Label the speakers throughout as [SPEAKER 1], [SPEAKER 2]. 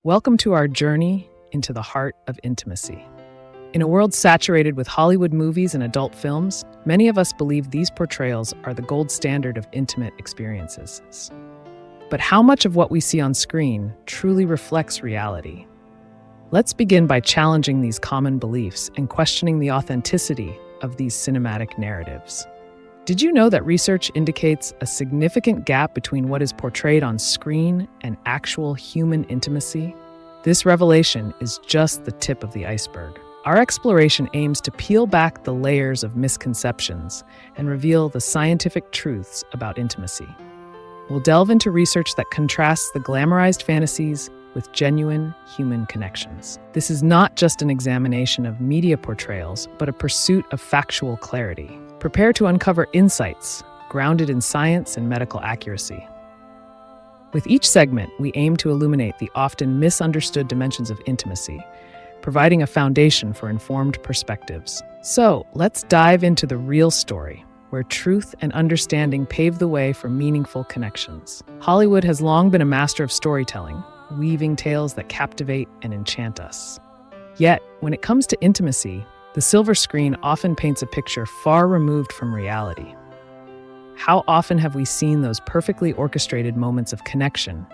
[SPEAKER 1] Welcome to our journey into the heart of intimacy. In a world saturated with Hollywood movies and adult films, many of us believe these portrayals are the gold standard of intimate experiences. But how much of what we see on screen truly reflects reality? Let's begin by challenging these common beliefs and questioning the authenticity of these cinematic narratives. Did you know that research indicates a significant gap between what is portrayed on screen and actual human intimacy? This revelation is just the tip of the iceberg. Our exploration aims to peel back the layers of misconceptions and reveal the scientific truths about intimacy. We'll delve into research that contrasts the glamorized fantasies with genuine human connections. This is not just an examination of media portrayals, but a pursuit of factual clarity. Prepare to uncover insights grounded in science and medical accuracy. With each segment, we aim to illuminate the often misunderstood dimensions of intimacy, providing a foundation for informed perspectives. So, let's dive into the real story, where truth and understanding pave the way for meaningful connections. Hollywood has long been a master of storytelling, weaving tales that captivate and enchant us. Yet, when it comes to intimacy, the silver screen often paints a picture far removed from reality. How often have we seen those perfectly orchestrated moments of connection,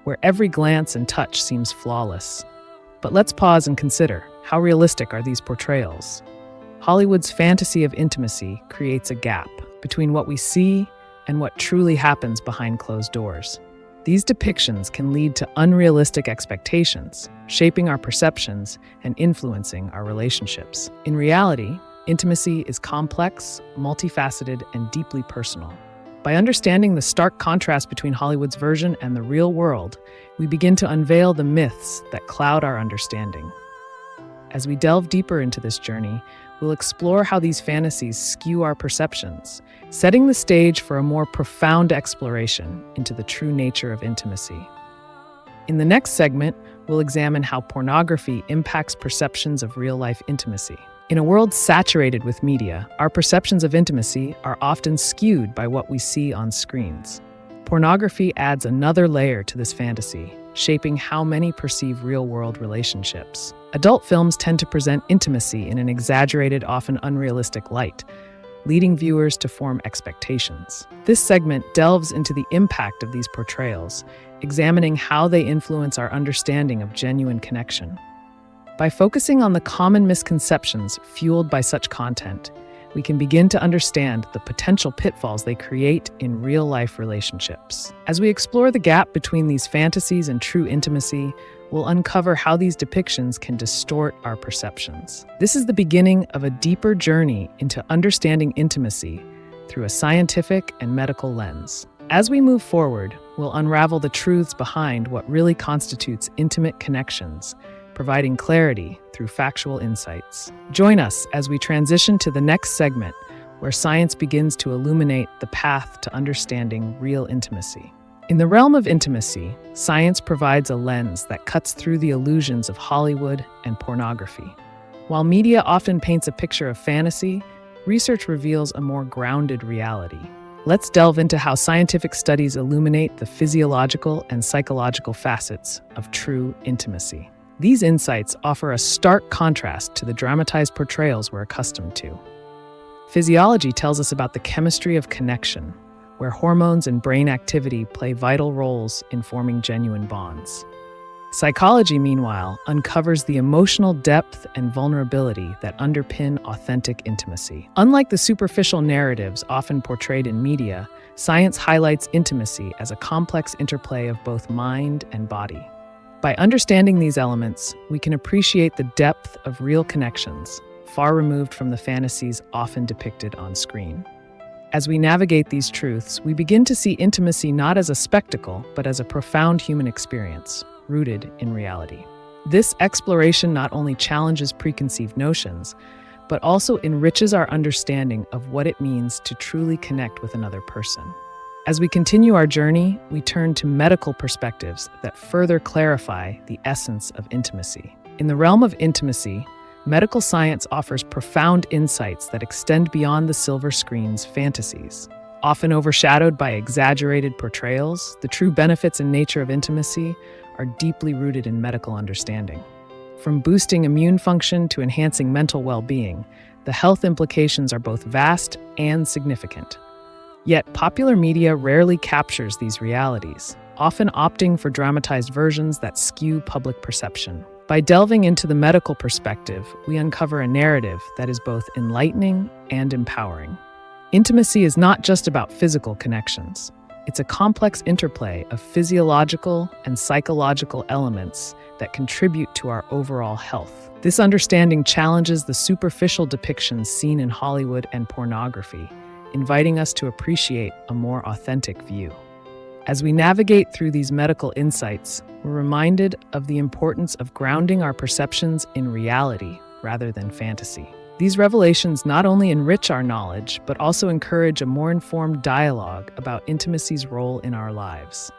[SPEAKER 1] where every glance and touch seems flawless? But let's pause and consider, how realistic are these portrayals? Hollywood's fantasy of intimacy creates a gap between what we see and what truly happens behind closed doors. These depictions can lead to unrealistic expectations, shaping our perceptions and influencing our relationships. In reality, intimacy is complex, multifaceted, and deeply personal. By understanding the stark contrast between Hollywood's version and the real world, we begin to unveil the myths that cloud our understanding. As we delve deeper into this journey, we'll explore how these fantasies skew our perceptions, setting the stage for a more profound exploration into the true nature of intimacy. In the next segment, we'll examine how pornography impacts perceptions of real-life intimacy. In a world saturated with media, our perceptions of intimacy are often skewed by what we see on screens. Pornography adds another layer to this fantasy, shaping how many perceive real-world relationships. Adult films tend to present intimacy in an exaggerated, often unrealistic light, leading viewers to form expectations. This segment delves into the impact of these portrayals, examining how they influence our understanding of genuine connection. By focusing on the common misconceptions fueled by such content, we can begin to understand the potential pitfalls they create in real-life relationships. As we explore the gap between these fantasies and true intimacy, we'll uncover how these depictions can distort our perceptions. This is the beginning of a deeper journey into understanding intimacy through a scientific and medical lens. As we move forward, we'll unravel the truths behind what really constitutes intimate connections, providing clarity through factual insights. Join us as we transition to the next segment, where science begins to illuminate the path to understanding real intimacy. In the realm of intimacy, science provides a lens that cuts through the illusions of Hollywood and pornography. While media often paints a picture of fantasy, research reveals a more grounded reality. Let's delve into how scientific studies illuminate the physiological and psychological facets of true intimacy. These insights offer a stark contrast to the dramatized portrayals we're accustomed to. Physiology tells us about the chemistry of connection, where hormones and brain activity play vital roles in forming genuine bonds. Psychology, meanwhile, uncovers the emotional depth and vulnerability that underpin authentic intimacy. Unlike the superficial narratives often portrayed in media, science highlights intimacy as a complex interplay of both mind and body. By understanding these elements, we can appreciate the depth of real connections, far removed from the fantasies often depicted on screen. As we navigate these truths, we begin to see intimacy not as a spectacle, but as a profound human experience, rooted in reality. This exploration not only challenges preconceived notions, but also enriches our understanding of what it means to truly connect with another person. As we continue our journey, we turn to medical perspectives that further clarify the essence of intimacy. In the realm of intimacy, medical science offers profound insights that extend beyond the silver screen's fantasies. Often overshadowed by exaggerated portrayals, the true benefits and nature of intimacy are deeply rooted in medical understanding. From boosting immune function to enhancing mental well-being, the health implications are both vast and significant. Yet, popular media rarely captures these realities, often opting for dramatized versions that skew public perception. By delving into the medical perspective, we uncover a narrative that is both enlightening and empowering. Intimacy is not just about physical connections. It's a complex interplay of physiological and psychological elements that contribute to our overall health. This understanding challenges the superficial depictions seen in Hollywood and pornography, inviting us to appreciate a more authentic view. As we navigate through these medical insights, we're reminded of the importance of grounding our perceptions in reality rather than fantasy. These revelations not only enrich our knowledge, but also encourage a more informed dialogue about intimacy's role in our lives.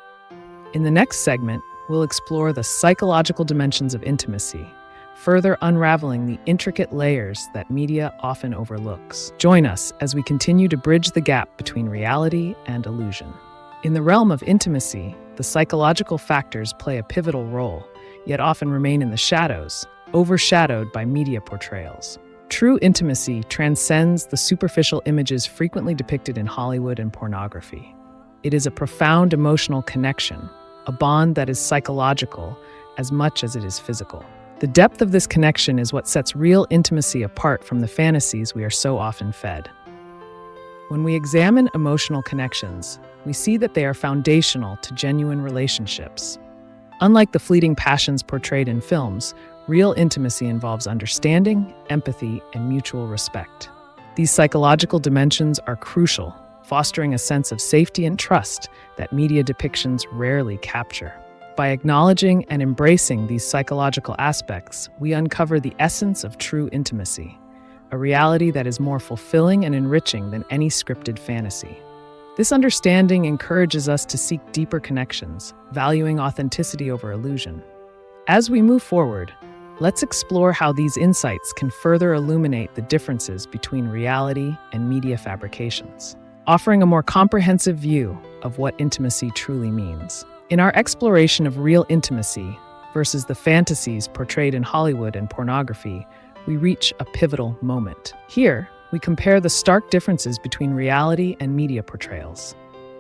[SPEAKER 1] In the next segment, we'll explore the psychological dimensions of intimacy, further unraveling the intricate layers that media often overlooks. Join us as we continue to bridge the gap between reality and illusion. In the realm of intimacy, the psychological factors play a pivotal role, yet often remain in the shadows, overshadowed by media portrayals. True intimacy transcends the superficial images frequently depicted in Hollywood and pornography. It is a profound emotional connection, a bond that is psychological as much as it is physical. The depth of this connection is what sets real intimacy apart from the fantasies we are so often fed. When we examine emotional connections, we see that they are foundational to genuine relationships. Unlike the fleeting passions portrayed in films, real intimacy involves understanding, empathy, and mutual respect. These psychological dimensions are crucial, fostering a sense of safety and trust that media depictions rarely capture. By acknowledging and embracing these psychological aspects, we uncover the essence of true intimacy, a reality that is more fulfilling and enriching than any scripted fantasy. This understanding encourages us to seek deeper connections, valuing authenticity over illusion. As we move forward, let's explore how these insights can further illuminate the differences between reality and media fabrications, offering a more comprehensive view of what intimacy truly means. In our exploration of real intimacy versus the fantasies portrayed in Hollywood and pornography, we reach a pivotal moment. Here, we compare the stark differences between reality and media portrayals.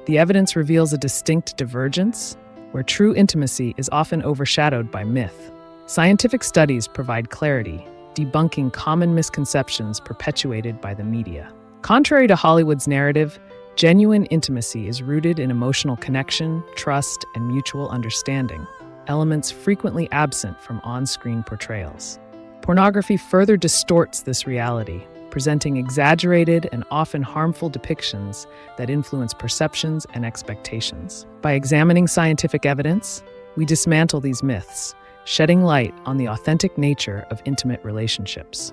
[SPEAKER 1] The evidence reveals a distinct divergence, where true intimacy is often overshadowed by myth. Scientific studies provide clarity, debunking common misconceptions perpetuated by the media. Contrary to Hollywood's narrative, genuine intimacy is rooted in emotional connection, trust, and mutual understanding, elements frequently absent from on-screen portrayals. Pornography further distorts this reality, presenting exaggerated and often harmful depictions that influence perceptions and expectations. By examining scientific evidence, we dismantle these myths, shedding light on the authentic nature of intimate relationships.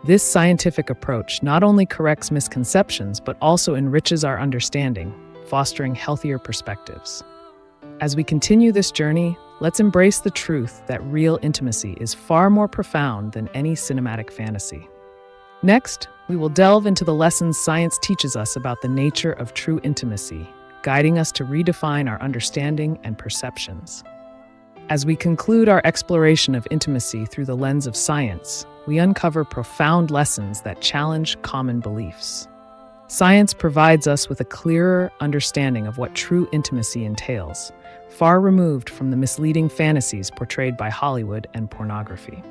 [SPEAKER 1] This scientific approach not only corrects misconceptions, but also enriches our understanding, fostering healthier perspectives. As we continue this journey, let's embrace the truth that real intimacy is far more profound than any cinematic fantasy. Next, we will delve into the lessons science teaches us about the nature of true intimacy, guiding us to redefine our understanding and perceptions. As we conclude our exploration of intimacy through the lens of science, we uncover profound lessons that challenge common beliefs. Science provides us with a clearer understanding of what true intimacy entails, far removed from the misleading fantasies portrayed by Hollywood and pornography.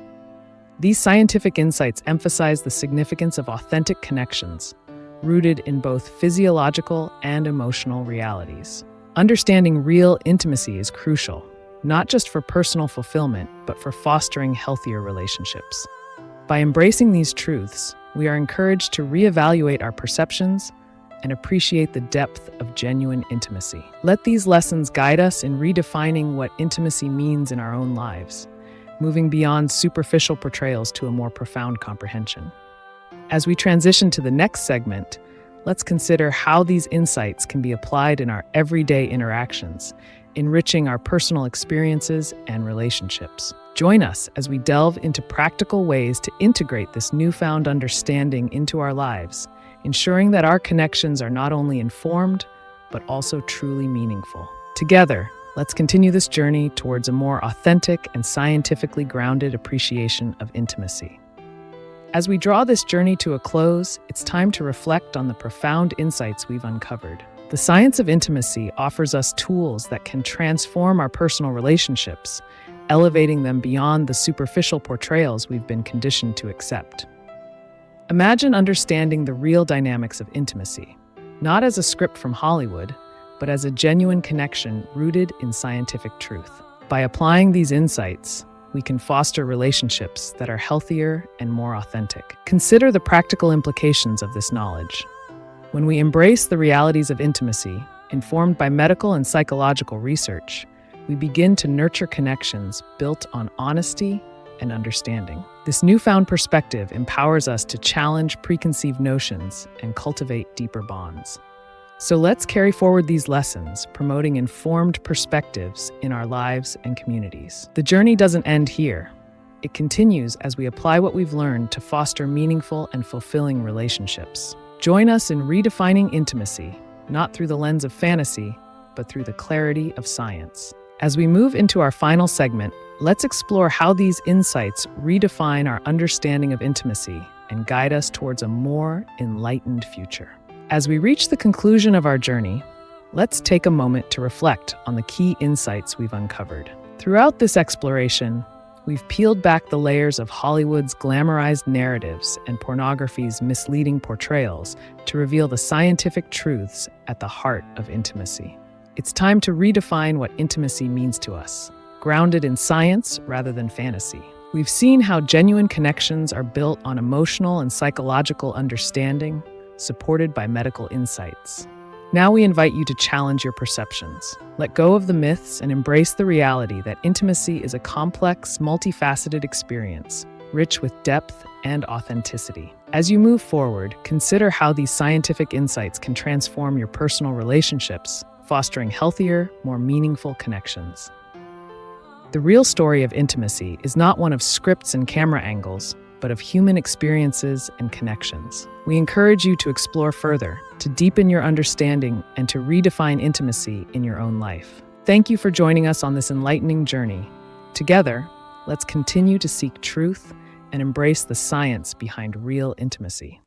[SPEAKER 1] These scientific insights emphasize the significance of authentic connections, rooted in both physiological and emotional realities. Understanding real intimacy is crucial, not just for personal fulfillment, but for fostering healthier relationships. By embracing these truths, we are encouraged to reevaluate our perceptions and appreciate the depth of genuine intimacy. Let these lessons guide us in redefining what intimacy means in our own lives, moving beyond superficial portrayals to a more profound comprehension. As we transition to the next segment, let's consider how these insights can be applied in our everyday interactions, enriching our personal experiences and relationships. Join us as we delve into practical ways to integrate this newfound understanding into our lives, ensuring that our connections are not only informed, but also truly meaningful. Together, let's continue this journey towards a more authentic and scientifically grounded appreciation of intimacy. As we draw this journey to a close, it's time to reflect on the profound insights we've uncovered. The science of intimacy offers us tools that can transform our personal relationships, elevating them beyond the superficial portrayals we've been conditioned to accept. Imagine understanding the real dynamics of intimacy, not as a script from Hollywood, but as a genuine connection rooted in scientific truth. By applying these insights, we can foster relationships that are healthier and more authentic. Consider the practical implications of this knowledge. When we embrace the realities of intimacy, informed by medical and psychological research, we begin to nurture connections built on honesty and understanding. This newfound perspective empowers us to challenge preconceived notions and cultivate deeper bonds. So let's carry forward these lessons, promoting informed perspectives in our lives and communities. The journey doesn't end here. It continues as we apply what we've learned to foster meaningful and fulfilling relationships. Join us in redefining intimacy, not through the lens of fantasy, but through the clarity of science. As we move into our final segment, let's explore how these insights redefine our understanding of intimacy and guide us towards a more enlightened future. As we reach the conclusion of our journey, let's take a moment to reflect on the key insights we've uncovered. Throughout this exploration, we've peeled back the layers of Hollywood's glamorized narratives and pornography's misleading portrayals to reveal the scientific truths at the heart of intimacy. It's time to redefine what intimacy means to us, grounded in science rather than fantasy. We've seen how genuine connections are built on emotional and psychological understanding, supported by medical insights. Now we invite you to challenge your perceptions. Let go of the myths and embrace the reality that intimacy is a complex, multifaceted experience, rich with depth and authenticity. As you move forward, consider how these scientific insights can transform your personal relationships, fostering healthier, more meaningful connections. The real story of intimacy is not one of scripts and camera angles, but of human experiences and connections. We encourage you to explore further, to deepen your understanding, and to redefine intimacy in your own life. Thank you for joining us on this enlightening journey. Together, let's continue to seek truth and embrace the science behind real intimacy.